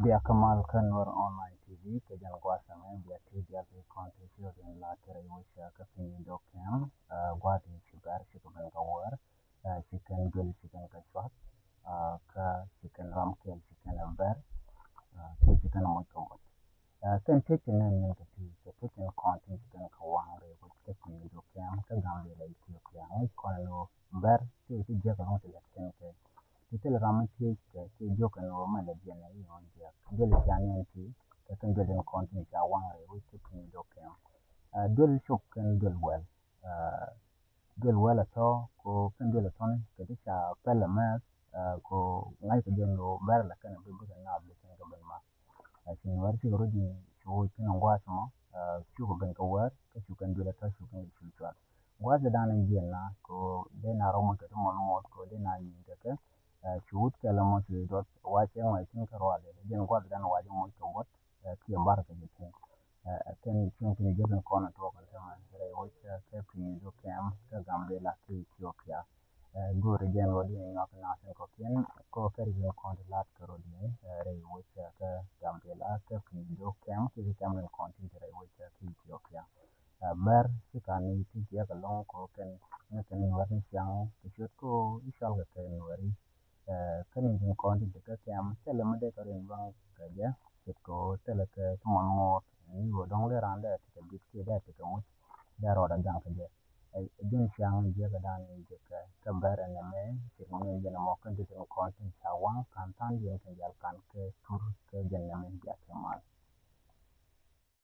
Bia Kamal Kanwar Online TV ke jan kwasa men bia TV ya ke content yo den la tere wisha ka pin do kem gwadi sugar chicken kawar chicken bill chicken kachwat ka chicken ramkel chicken amber ke chicken mo kawat kan chicken nan ka ti ke chicken content chicken kawang re ko ke pin do kem ka gambe la Ethiopia ai kono ber ti je ka no te ke Little Ramati Jokan or Malajan, Bill Janity, the Kindle continent, one which took me docam. Bill Shook and Bill Well. Bill Well at all, go Kindle a ton, the Disha Pelamas, go Nitrogen or Barla can be good enough, the Tinkerman. As in University already, so can watch more, Sugar Bank aware, because you can do the touch you can shoot. Was the down in Vienna, go then aroma to one more, go then I mean shuhud kala mo ti dot wache mo tin karwale den gwad dan waje mo to wat ki barka de tin ten tin tin je ben kono to kan sama re wache ke pin do kam ka gambe la ki Ethiopia go re gen wadi ni ngak na sen ko ken ko kari no kon lat karo ni re wache ka gambe la ke pin do kam ki kam en konti re wache ki Ethiopia ber sikani ti je ka long ko ken ne ken wadi chang ti ko isal ga ken wari kanin din konti de ka am tele mede ka rin bang ka ja it ko tele ke mon mo ni go dong le ran de ke bit ke da ke mo da ro da jang ka je din chang je ka dan ni je ka ber ne me ti mo ne je na mo kan de konti cha wang kan tan je ka ja kan ke